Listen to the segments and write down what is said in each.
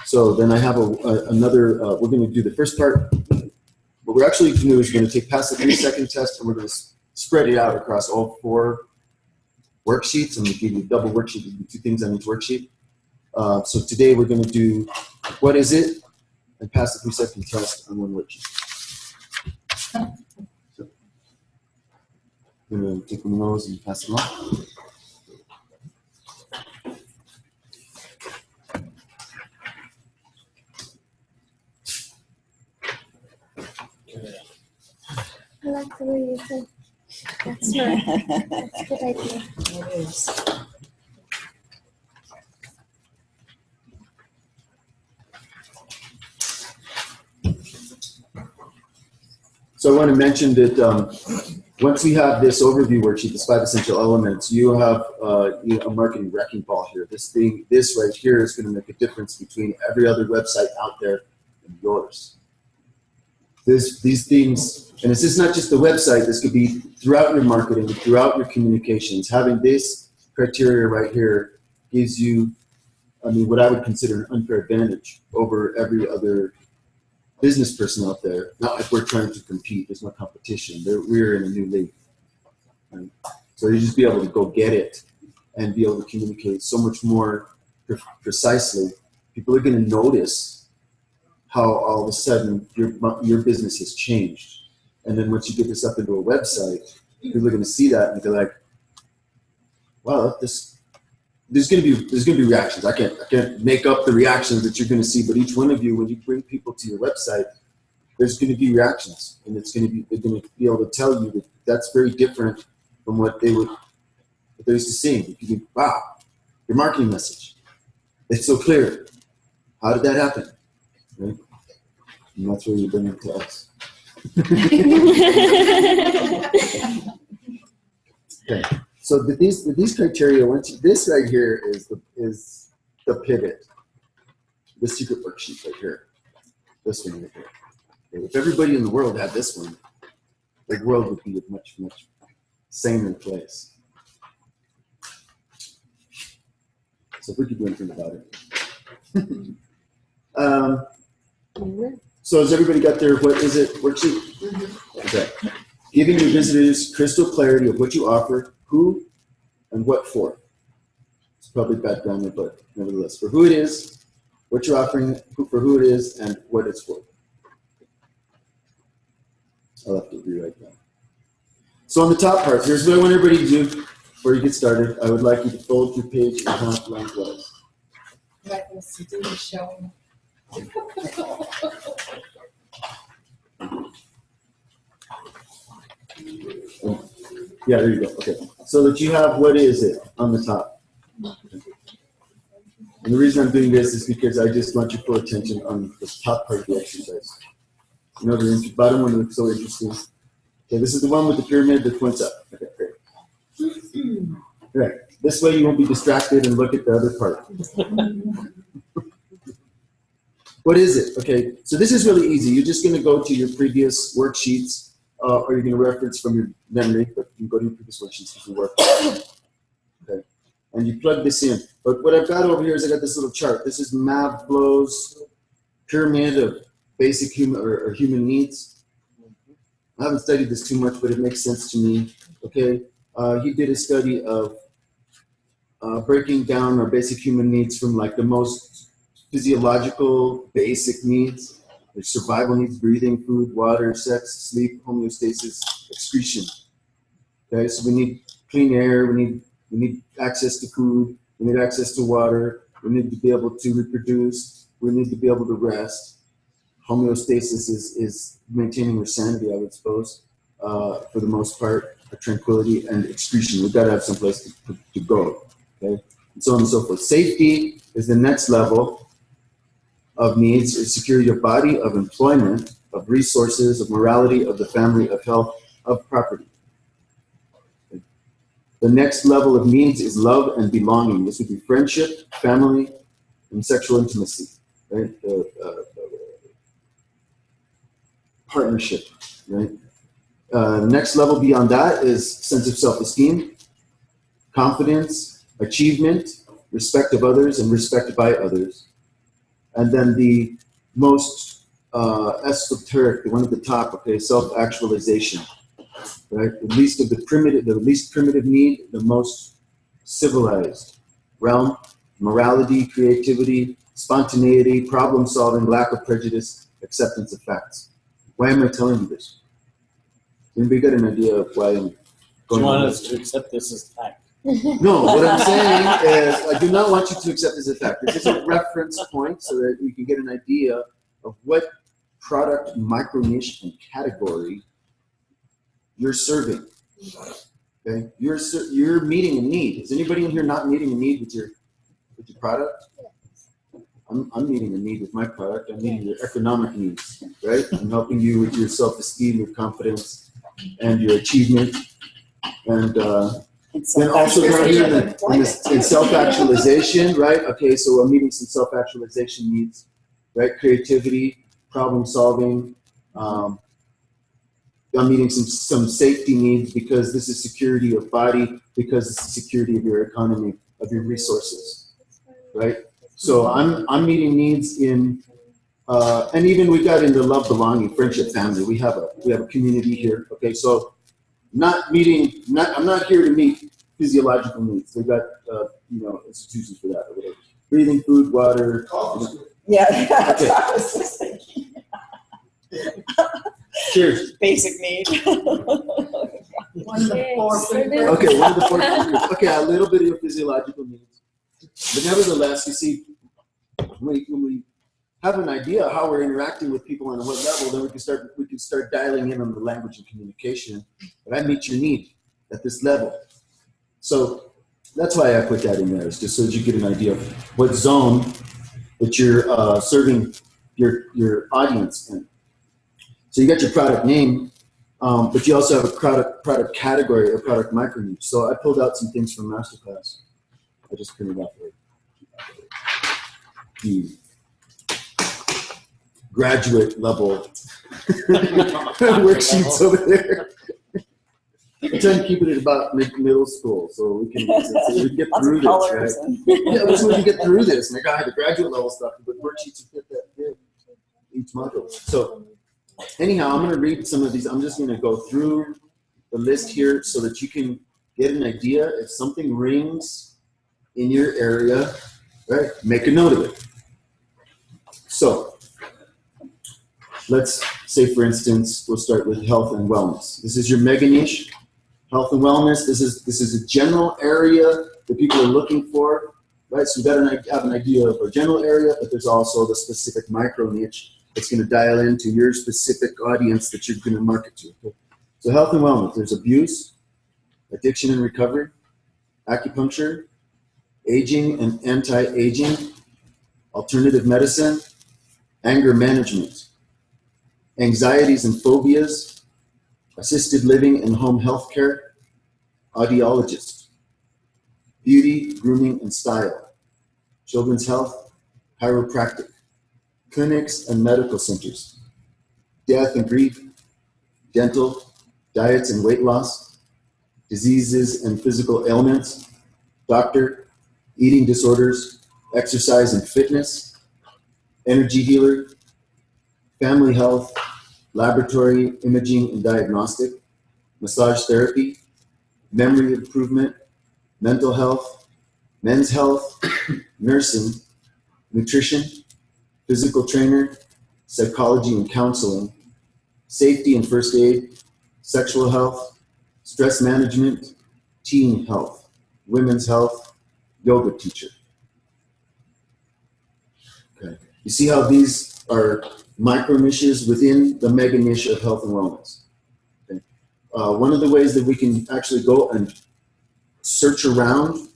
So then I have another, we're going to do the first part. What we're actually going to do is we're going to take past the 3-second test and we're going to spread it out across all 4 worksheets. I'm going to give you a double worksheet, give you 2 things on each worksheet. So today we're going to do what is it and pass the 3-second test on 1 worksheet. So I'm going to take one of those and pass them on. I like the way you said that's smart. That's a good idea. It is. So I want to mention that once we have this overview worksheet, this 5 essential elements, you have a marketing wrecking ball here. This right here is going to make a difference between every other website out there and yours. These things, and this is not just the website, this could be throughout your marketing, throughout your communications. Having this criteria right here gives you, I mean, what I would consider an unfair advantage over every other business person out there. Not like we're trying to compete, there's no competition. We're in a new league. Right? So you just be able to go get it and be able to communicate so much more precisely. People are going to notice how all of a sudden your business has changed. And then once you get this up into a website, people are going to see that and they're like, wow, there's going to be reactions. I can't make up the reactions that you're going to see, but each one of you, when you bring people to your website, there's going to be reactions, and they're going to be able to tell you that that's very different from what they're used to seeing. You can be, wow, your marketing message, it's so clear. How did that happen? Right? And that's where you bring it to us. Okay. So these criteria, this right here is the pivot, the secret worksheet right here, this one right here. Okay. If everybody in the world had this one, the world would be a much, much saner place. So if we could do anything about it. So has everybody got their what is it worksheet? Mm-hmm. Okay. Giving your visitors crystal clarity of what you offer, who, and what for. It's probably bad grammar, but nevertheless, for who it is, what you're offering, for who it is, and what it's for. I'll have to rewrite that. So on the top part, here's what I want everybody to do before you get started. I would like you to fold your page in half lengthwise. Like us to do the show. Yeah, there you go. Okay. So that you have what is it on the top. And the reason I'm doing this is because I just want your full attention on the top part of the exercise. You know, the bottom one looks so interesting. Okay, this is the one with the pyramid that points up. Okay, great. Right. This way you won't be distracted and look at the other part. What is it? Okay, so this is really easy. You're just going to go to your previous worksheets, or you're going to reference from your memory, but you can go to your previous worksheets if you work. Okay, and you plug this in. But what I've got over here is I got this little chart. This is Maslow's pyramid of basic human or human needs. I haven't studied this too much, but it makes sense to me. Okay, he did a study of breaking down our basic human needs from like the most physiological basic needs, like survival needs, breathing, food, water, sex, sleep, homeostasis, excretion. Okay, so we need clean air, we need access to food, we need access to water, we need to be able to reproduce, we need to be able to rest. Homeostasis is maintaining our sanity, I would suppose, for the most part, tranquility, and excretion. We've got to have some place to go, okay, and so on and so forth. Safety is the next level of needs, is security of body, of employment, of resources, of morality, of the family, of health, of property. Okay. The next level of needs is love and belonging. This would be friendship, family, and sexual intimacy, right? Partnership, right? Next level beyond that is sense of self-esteem, confidence, achievement, respect of others, and respect by others. And then the most esoteric, the one at the top, okay, self-actualization, right? The least primitive need, the most civilized realm, morality, creativity, spontaneity, problem solving, lack of prejudice, acceptance of facts. Why am I telling you this? Anybody got an idea of why I'm Do going you want on us this? to accept this as fact? No, what I'm saying is I do not want you to accept this as a fact. This is a reference point so that you can get an idea of what product, micro niche, and category you're serving. Okay, you're meeting a need. Is anybody in here not meeting a need with your product? I'm meeting a need with my product. I'm meeting your economic needs, right? I'm helping you with your self-esteem, your confidence, and your achievement, and then also down here in self-actualization, right? Okay, so I'm meeting some self-actualization needs, right? Creativity, problem solving. I'm meeting some safety needs because this is security of body, because it's the security of your economy, of your resources, right? So I'm meeting needs in, and even we got into love, belonging, friendship, family. We have a community here. Okay, so I'm not here to meet physiological needs. They've got institutions for that or whatever. Breathing, food, water. Yeah, that's Okay. what I was just thinking. Cheers. Basic need. One of the four Okay. Okay, one of the four. Okay, a little bit of your physiological needs, but nevertheless, you see, when we have an idea of how we're interacting with people and on what level, then we can start dialing in on the language and communication. But I meet your need at this level. So that's why I put that in there, is just so that you get an idea of what zone that you're serving your audience in. So you got your product name, but you also have a product category or product micro niche. So I pulled out some things from Masterclass. I just printed out the graduate level worksheets over there. I'm trying to keep it at about middle school, so we can get Lots through of this, colors. right? Yeah, so we can get through this. And I got the graduate level stuff, but worksheets to fit that in each module. So anyhow, I'm going to read some of these. I'm just going to go through the list here so that you can get an idea. If something rings in your area, right, make a note of it. So let's say, for instance, we'll start with health and wellness. This is your mega niche, health and wellness. This is a general area that people are looking for, right? So we've got to have an idea of a general area, but there's also the specific micro niche that's going to dial into your specific audience that you're going to market to. Okay? So health and wellness, there's abuse, addiction and recovery, acupuncture, aging and anti-aging, alternative medicine, anger management, anxieties and phobias, assisted living and home health care, audiologist, beauty, grooming and style, children's health, chiropractic, clinics and medical centers, death and grief, dental, diets and weight loss, diseases and physical ailments, doctor, eating disorders, exercise and fitness, energy healer, family health, laboratory, imaging and diagnostic, massage therapy, memory improvement, mental health, men's health, nursing, nutrition, physical trainer, psychology and counseling, safety and first aid, sexual health, stress management, teen health, women's health, yoga teacher. Okay. You see how these are micro niches within the mega niche of health and wellness. Okay. One of the ways that we can actually go and search around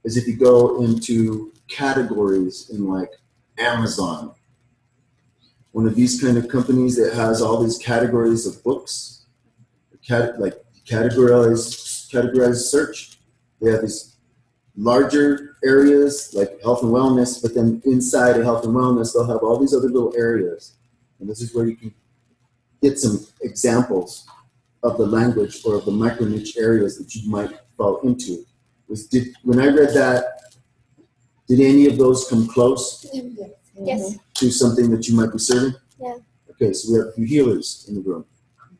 is if you go into categories in like Amazon, one of these kind of companies that has all these categories of books, like categorized search. They have these larger areas like health and wellness, but then inside of health and wellness, they'll have all these other little areas. And this is where you can get some examples of the language or of the micro niche areas that you might fall into. When I read that, did any of those come close? Yes. to something that you might be serving? Yeah. Okay, so we have a few healers in the room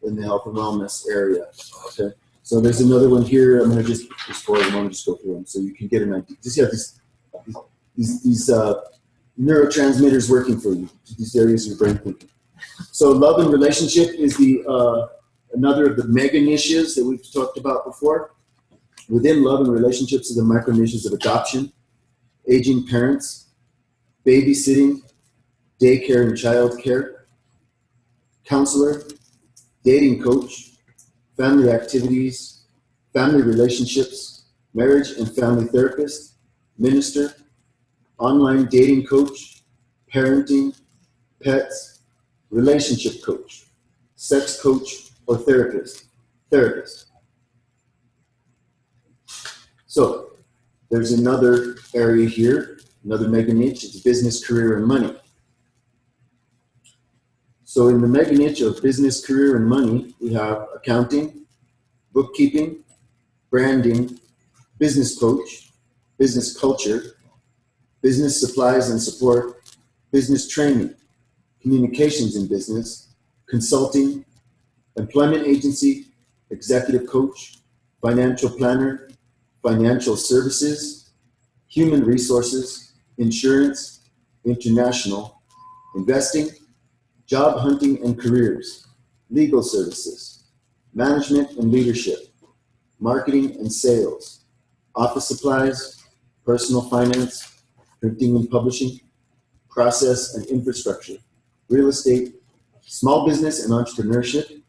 in the health and wellness area. Okay, so there's another one here. I'm going to just go through them so you can get an idea. Just have these neurotransmitters working for you, these areas of your brain thinking. So love and relationship is the another of the mega niches that we've talked about before. Within love and relationships are the micro niches of adoption, aging parents, babysitting, daycare and child care, counselor, dating coach, family activities, family relationships, marriage and family therapist, minister, online dating coach, parenting, pets, relationship coach, sex coach or therapist. So there's another area here, another mega niche, it's business, career, and money. So in the mega niche of business, career, and money, we have accounting, bookkeeping, branding, business coach, business culture, business supplies and support, business training, communications in business, consulting, employment agency, executive coach, financial planner, financial services, human resources, insurance, international, investing, job hunting and careers, legal services, management and leadership, marketing and sales, office supplies, personal finance, printing and publishing, process and infrastructure, real estate, small business and entrepreneurship,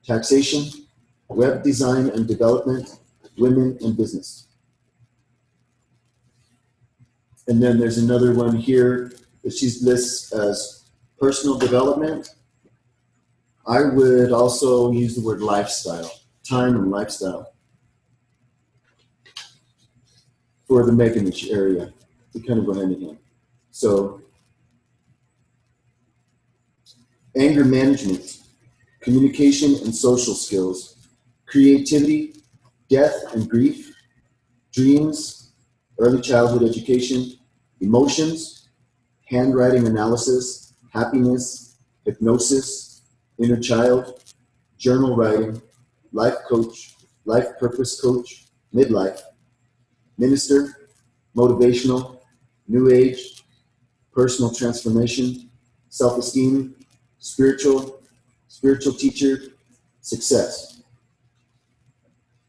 taxation, web design and development, women and business. And then there's another one here that she lists as personal development. I would also use the word lifestyle, time and lifestyle for the mega niche area. They kind of go hand in hand. So anger management, communication and social skills, creativity, death and grief, dreams, early childhood education, emotions, handwriting analysis, happiness, hypnosis, inner child, journal writing, life coach, life purpose coach, midlife, minister, motivational, new age, personal transformation, self-esteem, spiritual teacher, success.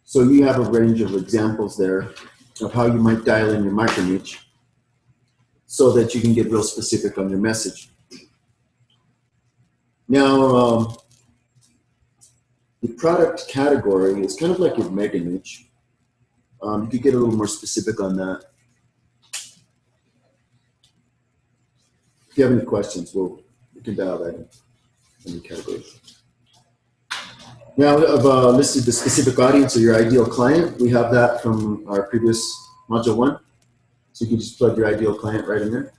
So you have a range of examples there of how you might dial in your micro niche so that you can get real specific on your message. Now, the product category is kind of like your mega niche. You could get a little more specific on that. If you have any questions, we can dial that in the categories. Now I've listed the specific audience or your ideal client. We have that from our previous module 1. So you can just plug your ideal client right in there.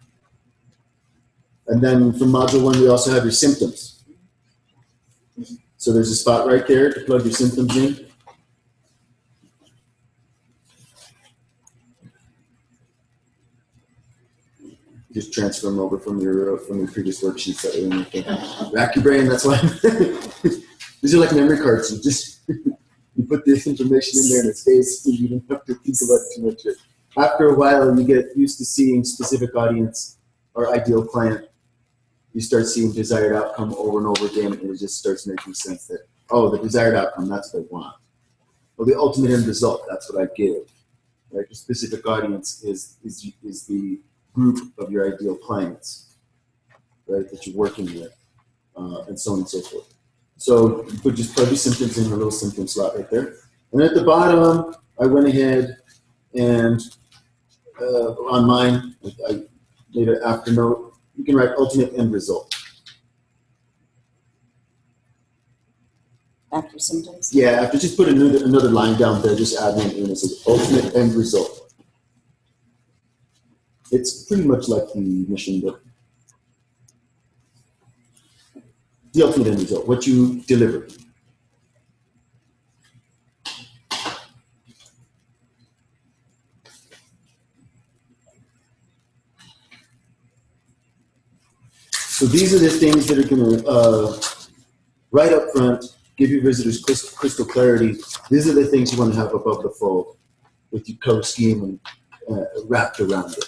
And then from module 1, we also have your symptoms. So there's a spot right there to plug your symptoms in. Just transfer them over from your previous worksheets that are in your rack your brain. That's why these are like memory cards. You just you put this information in there and it stays. So you don't have to think about it too much. After a while, you get used to seeing specific audience or ideal client. You start seeing desired outcome over and over again, and it just starts making sense that, oh, the desired outcome, that's what I want. Well, the ultimate end result, that's what I give. Right? The specific audience is the group of your ideal clients, right, that you're working with, and so on and so forth. So you could just plug your symptoms in a little symptom slot right there. And at the bottom, I went ahead and on mine, I made an after note. You can write ultimate end result. After symptoms? Yeah, after just put another line down there, just add one in as an ultimate end result. It's pretty much like the mission, but the ultimate end result, what you deliver. So these are the things that are going to, right up front, give your visitors crystal clarity. These are the things you want to have above the fold with your color scheme and wrapped around it.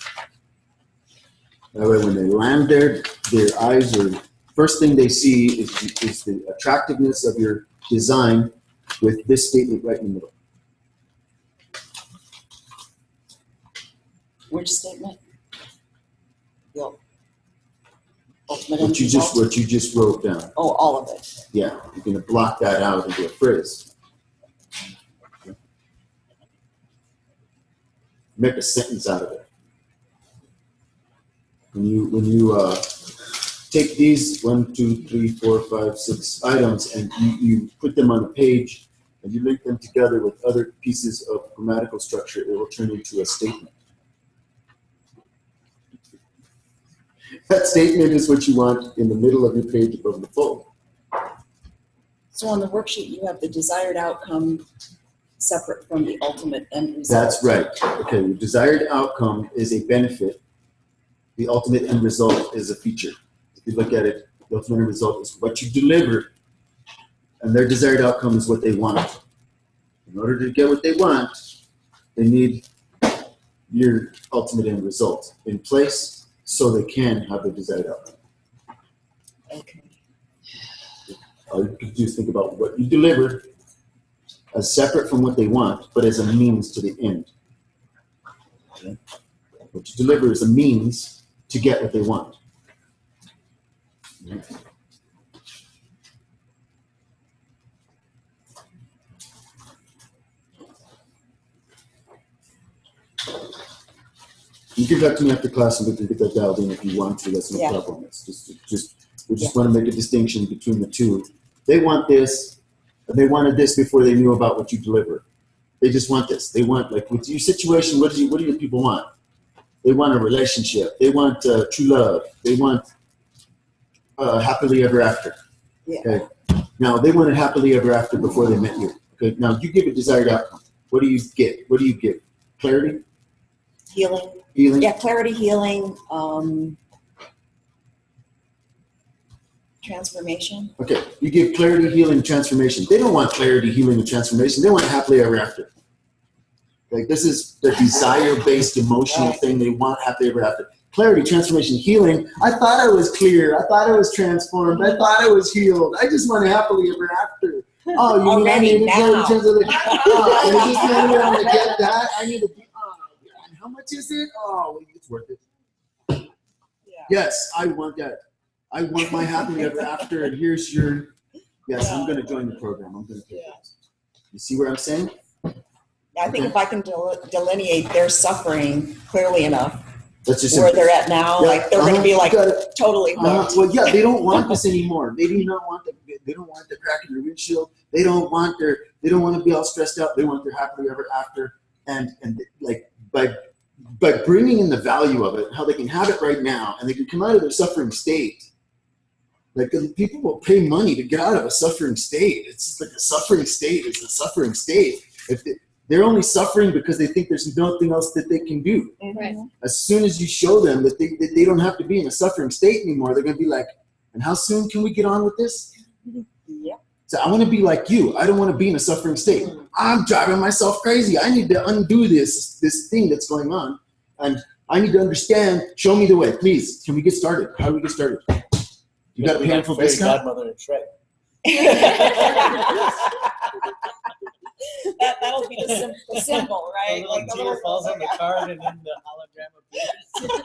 That way when they land there, their eyes are, first thing they see is the attractiveness of your design with this statement right in the middle. Which statement? The ultimate What end you result? just wrote down. Oh, all of it. Yeah, you're going to block that out into a phrase. Make a sentence out of it. When you take these 1, 2, 3, 4, 5, 6 items and you put them on a page and you link them together with other pieces of grammatical structure, it will turn into a statement. That statement is what you want in the middle of your page above the fold. So on the worksheet, you have the desired outcome separate from the ultimate end result. That's right. Okay, the desired outcome is a benefit. The ultimate end result is a feature. If you look at it, the ultimate end result is what you deliver, and their desired outcome is what they want. In order to get what they want, they need your ultimate end result in place so they can have the desired outcome. Okay. All you can do is think about what you deliver as separate from what they want, but as a means to the end. Okay? What you deliver is a means to get what they want. Okay? You can come back to me after class and we can get that dialed in if you want to. That's no Yeah. problem. It's we just want to make a distinction between the two. They want this, and they wanted this before they knew about what you deliver. They just want this. They want, like, with your situation, what do your people want? They want a relationship. They want true love. They want happily ever after. Yeah. Okay. Now they wanted happily ever after before they met you. Okay. Now you give a desired outcome. What do you get? What do you give? Clarity? Healing. Healing? Yeah, clarity, healing, transformation. Okay. You give clarity, healing, transformation. They don't want clarity, healing, and transformation. They want happily ever after. Like, this is the desire-based emotional thing. They want happily ever after. Clarity, transformation, healing. I thought I was clear. I thought I was transformed. I thought I was healed. I just want happily ever after. Oh, you Already need now. I just want to get that. I need to be. And how much is it? Oh, it's worth it. Yeah. Yes, I want that. I want my happily ever after. And here's your. Yes, I'm going to join the program. I'm going to take it. You see what I'm saying? I think if I can delineate their suffering clearly enough, That's just where they're at now, Yeah, like they're going to be like you got it. totally hooked. Well, yeah, they don't want this anymore. They do not want they don't want the crack in their windshield. They don't want to be all stressed out. They want their happily ever after. And like by bringing in the value of it, how they can have it right now, and they can come out of their suffering state. Like, people will pay money to get out of a suffering state. It's just like a suffering state is a suffering state. If they're only suffering because they think there's nothing else that they can do. Right. As soon as you show them that they don't have to be in a suffering state anymore, they're going to be like, and how soon can we get on with this? Yeah. So I want to be like you. I don't want to be in a suffering state. I'm driving myself crazy. I need to undo this thing that's going on. And I need to understand. Show me the way, please. Can we get started? How do we get started? You got a painful discount? Godmother and Shrek. That'll be the symbol, right? A Like the little tear little falls on the card and then the hologram appears.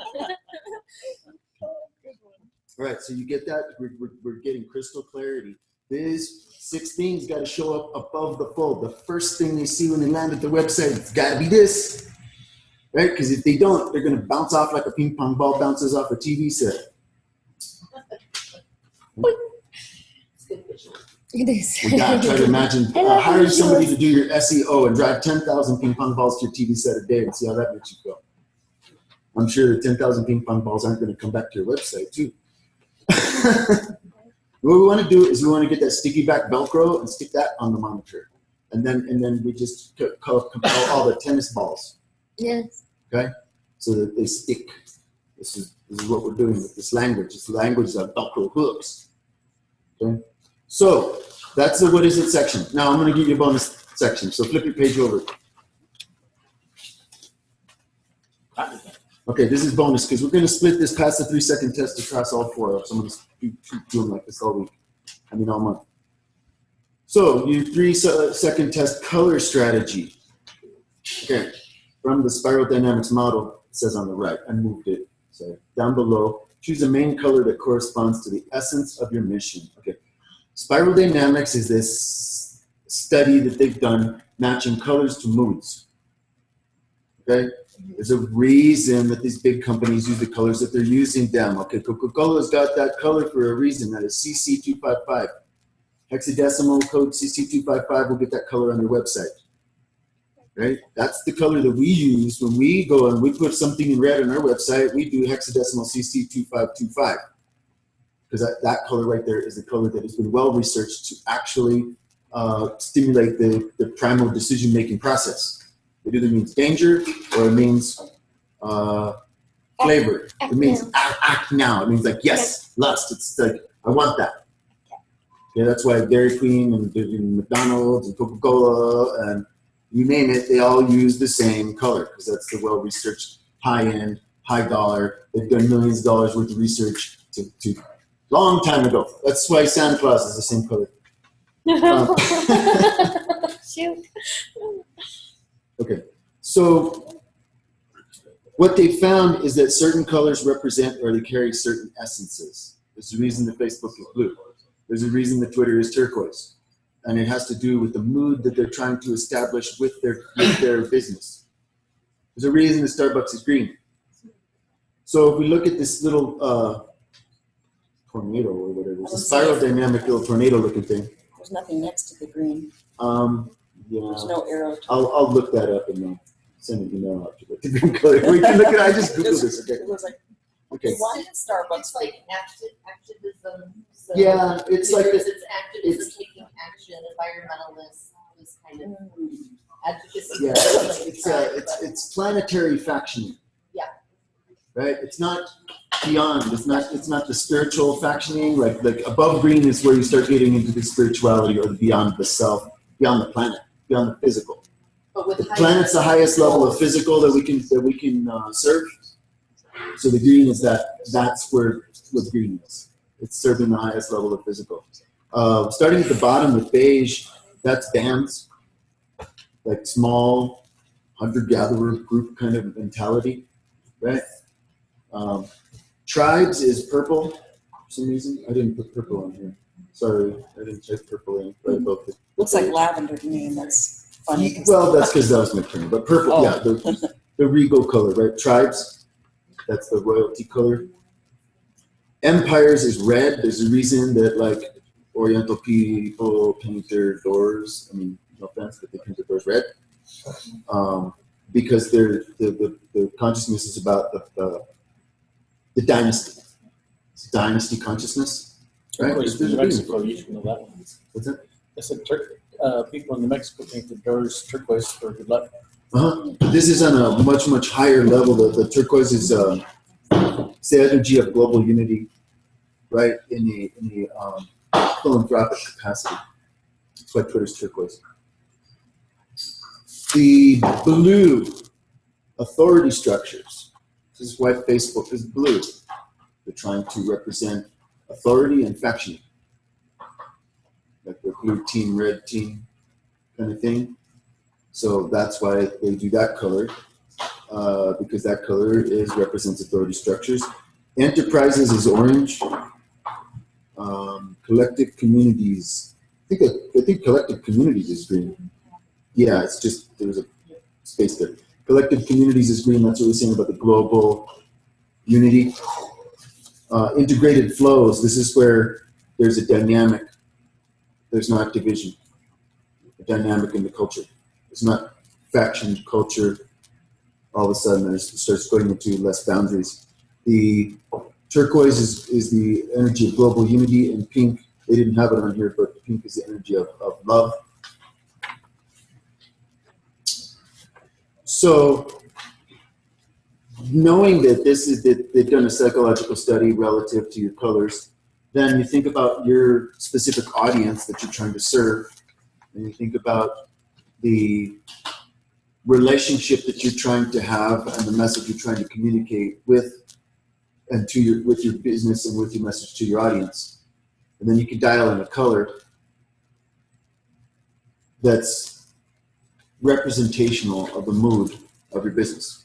All right, so you get that? We're getting crystal clarity. These 6 things got to show up above the fold. The first thing they see when they land at the website, it's got to be this, right? Because if they don't, they're going to bounce off like a ping pong ball bounces off a TV set. It is. We got to try to imagine I love hiring somebody visuals. to do your SEO and drive 10,000 ping pong balls to your TV set a day and see how that makes you feel. I'm sure the 10,000 ping pong balls aren't going to come back to your website too. What we want to do is we want to get that sticky back Velcro and stick that on the monitor, and then we just compile all the tennis balls, Yes. okay, so that they stick. This is what we're doing with this language. It's language that Velcro hooks. Okay? So that's the what is it section. Now I'm going to give you a bonus section. So flip your page over. Okay, this is bonus because we're going to split this past the 3-second test across all 4. So I'm going to keep doing like this all week. All month. So your 3-second test color strategy. Okay, from the spiral dynamics model, it says on the right. I moved it. So down below, choose a main color that corresponds to the essence of your mission. Okay, spiral dynamics is this study that they've done matching colors to moods. Okay, there's a reason that these big companies use the colors that they're using them. Okay, Coca-Cola's got that color for a reason. That is CC255. Hexadecimal code CC255 will get that color on your website. Right? That's the color that we use when we go and we put something in red on our website. We do hexadecimal CC2525 because that color right there is the color that has been well researched to actually stimulate the primal decision-making process. It either means danger or it means flavor. It means act now. It means like yes, lust. It's like I want that. Okay, that's why Dairy Queen and McDonald's and Coca-Cola and you name it, they all use the same color because that's the well-researched, high-end, high-dollar. They've done millions of dollars worth of research to long time ago. That's why Santa Claus is the same color. Shoot. Okay, so what they found is that certain colors represent or they carry certain essences. There's a reason that Facebook is blue. There's a reason that Twitter is turquoise. And it has to do with the mood that they're trying to establish with their business. There's a reason that Starbucks is green. So if we look at this little tornado or whatever, it's a spiral dynamic little tornado looking thing. There's nothing next to the green. Yeah. There's no arrow. I'll look that up and then send an email out to the green color. We can look at it. I just Googled this. Okay. It was like, Okay. why did Starbucks? It's like activism. So Yeah, it's like it's the, activism, it's- taking action, environmentalists, this kind of advocacy. yeah, it's planetary factioning. Yeah. Right. It's not beyond. It's not the spiritual factioning. Like above green is where you start getting into the spirituality or the beyond the self, beyond the planet, beyond the physical. But with The planet's the highest level of physical that we can serve. So the green is that's where what green is. It's serving the highest level of physical. Starting at the bottom with beige, that's bands, like small hunter-gatherer group kind of mentality, right? Tribes is purple for some reason. I didn't put purple on here. Sorry, I didn't check purple in. But I both did. Looks like lavender to me, and that's funny. Well, that's because that was my turn. But purple, Oh. yeah, the regal color, right? Tribes, that's the royalty color. Empires is red. There's a reason that like Oriental people paint their doors. I mean, no offense, but they paint their doors red. Because the consciousness is about the dynasty. It's dynasty consciousness, right? Turquoise There's in a reason. Mexico, you should know that one. What's that? I said people in New Mexico paint their doors turquoise for good luck. This is on a much, much higher level. The turquoise is it's the energy of global unity, right? In the philanthropic capacity. That's why Twitter's turquoise. The blue authority structures. This is why Facebook is blue. They're trying to represent authority and faction. Like the blue team, red team kind of thing. So that's why they do that color, because that color represents authority structures. Enterprises is orange. Collective communities. I think collective communities is green. Yeah, it's just there's a space there. Collective communities is green. That's what we're saying about the global unity. Integrated flows. This is where there's a dynamic. There's not division. A dynamic in the culture. It's not faction culture. All of a sudden, it starts going into less boundaries. The turquoise is the energy of global unity, and pink, they didn't have it on here, but pink is the energy of love. So knowing that that they've done a psychological study relative to your colors, then you think about your specific audience that you're trying to serve, and you think about the relationship that you're trying to have and the message you're trying to communicate with your business and with your message to your audience. And then you can dial in a color that's representational of the mood of your business.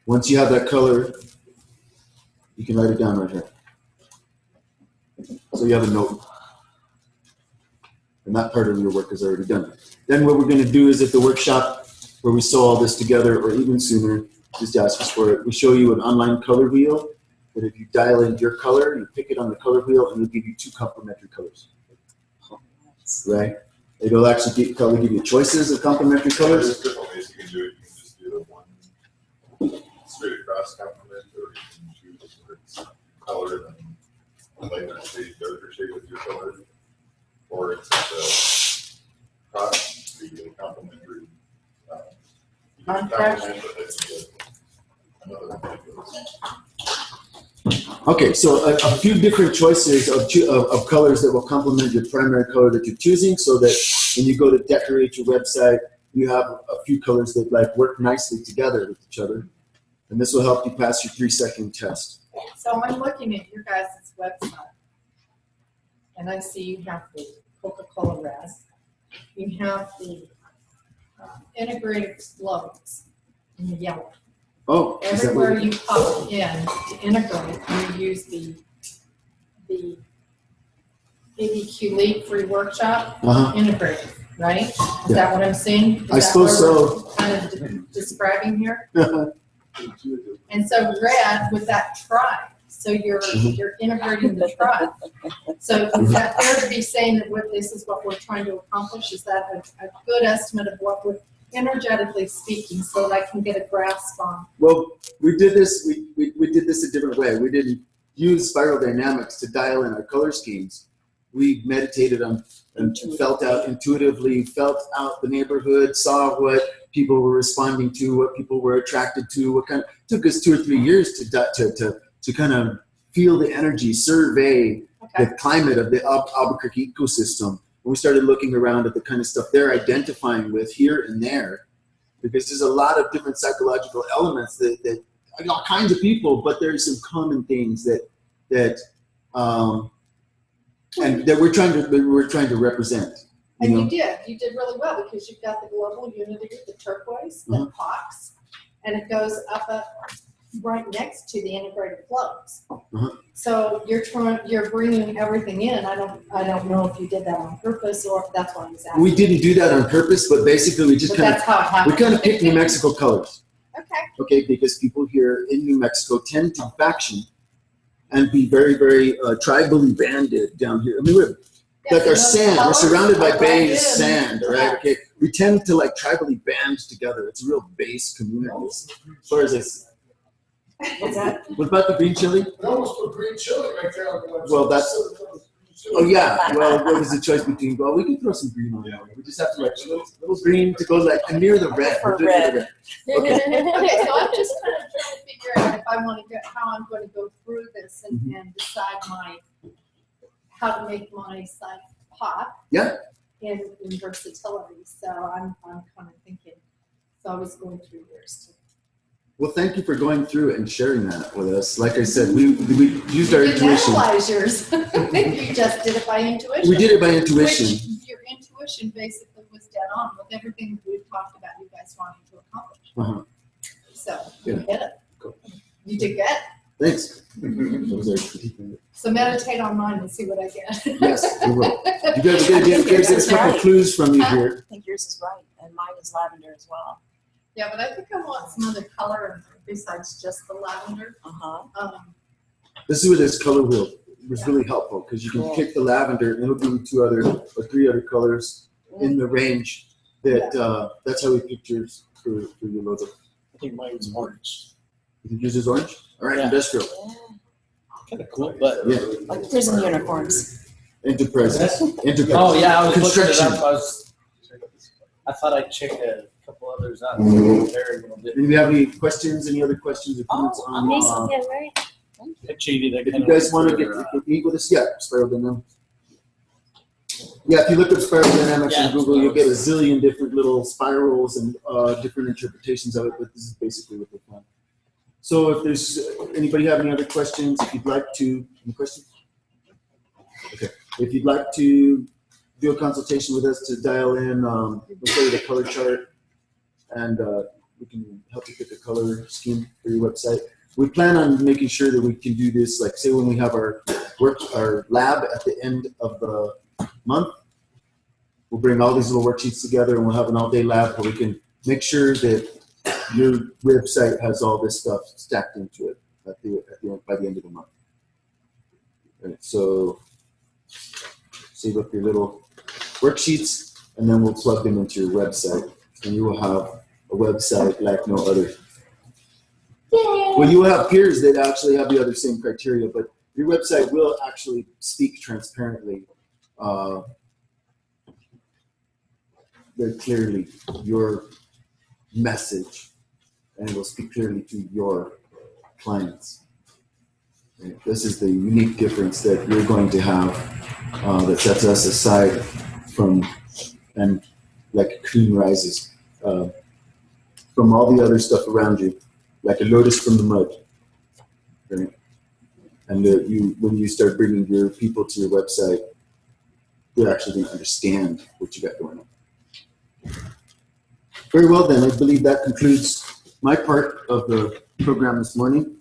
Once you have that color, you can write it down right here. So you have a note. And that part of your work is already done. Then what we're going to do is at the workshop where we sew all this together, or even sooner, just ask us for it. We show you an online color wheel that if you dial in your color, you pick it on the color wheel, and it'll give you 2 complementary colors. Right? It'll actually probably give you choices of complementary colors. There's different ways you can do it. You can just do the one straight across complement, or you can choose where it's colored and lighter shade, darker shade with your color. Or it's just a cross, so you get a complementary. You can complement, but then you get another one. Okay, so a few different choices of colors that will complement your primary color that you're choosing, so that when you go to decorate your website, you have a few colors that like work nicely together with each other. And this will help you pass your 3-second test. So I'm looking at your guys' website, and I see you have the Coca-Cola red. You have the integrated floats in the yellow. Oh, is that Everywhere what you pop in to integrate, you use the ABQ Leap Free Workshop integrated, right? Is that what I'm seeing? Is I that suppose what so. we're kind of describing here? And so red with that tribe, so you're integrating the tribe. So is that fair to be saying that this is what we're trying to accomplish? Is that a good estimate of what we're energetically speaking, so that I can get a grasp on? Well, we did this. We did this a different way. We didn't use spiral dynamics to dial in our color schemes. We meditated on and felt out intuitively, felt out the neighborhood, saw what people were responding to, what people were attracted to. What kind of took us 2 or 3 years to kind of feel the energy, survey the climate of the Albuquerque ecosystem. And we started looking around at the kind of stuff they're identifying with here and there, because there's a lot of different psychological elements that all kinds of people, but there's some common things that we're trying to represent. And know? you did really well, because you've got the global unity, the turquoise, that pops, and it goes up right next to the integrated flows. So you're bringing everything in. I don't know if you did that on purpose or if that's what I was asking. We didn't do that on purpose, but basically we just That's how it happened. picked New Mexico colors. Okay. Because people here in New Mexico tend to faction and be very, very tribally banded down here. I mean, we're like our sand. We're surrounded by beige sand, right? Okay, we tend to like tribally band together. It's a real base community. As far as this. What's that? What about the green chili? We almost put green chili right there on the website. Well, that's. Oh yeah. Well, what is the choice between? Well, we can throw some green on there. We just have to like little green to go like near the red. For red. Okay, so I'm just kind of trying to figure out if I want to how I'm going to go through this and decide how to make my site pop. Yeah. In versatility. So I'm kind of thinking. So I was going through yours too. Well, thank you for going through it and sharing that with us. Like I said, we used our intuition. Analyze yours. You just did it by intuition. We did it by intuition. Which your intuition basically was dead on with everything we've talked about you guys wanting to accomplish. So you hit it. Cool. You did good. Thanks. That was our So meditate on mine and see what I get. Yes, we will. You guys are going to get a couple clues from you here. I think yours is right, and mine is lavender as well. Yeah, but I think I want some other color besides just the lavender. This is where this color wheel was really helpful, because you can pick the lavender and it'll give you 2 other or 3 other colors in the range. That's how we picked yours for your logo. I think mine was orange. You think yours is orange? All right, Yeah. industrial. Kind of cool, but. Yeah. Like prison uniforms. Enterprise. Enterprise. Oh, yeah, I was looking it Construction. up. I thought I'd check a couple Well, there's not. Very well did. Do you have any questions, any other questions or comments on? Amazing, yeah, right. Chidi, that If kind you of. guys want to meet with us, yeah, Spiral Dynamics. Yeah, if you look up Spiral Dynamics Yeah. on Google, you'll get a zillion different little spirals and different interpretations of it, but this is basically what they found. So if there's, anybody have any other questions, if you'd like to, any questions? Okay, if you'd like to do a consultation with us to dial in, we'll show you the color chart and we can help you pick a color scheme for your website. We plan on making sure that we can do this, like say when we have our lab at the end of the month, we'll bring all these little worksheets together and we'll have an all-day lab where we can make sure that your website has all this stuff stacked into it by the end of the month. Right, so save up your little worksheets and then we'll plug them into your website and you will have a website like no other. Well, you will have peers that actually have the other same criteria, but your website will actually speak transparently, very clearly your message, and it will speak clearly to your clients. And this is the unique difference that you're going to have that sets us aside from, and like a cream rises from all the other stuff around you, like a lotus from the mud. Right? And when you start bringing your people to your website, they're actually going to understand what you got going on. Very well then, I believe that concludes my part of the program this morning.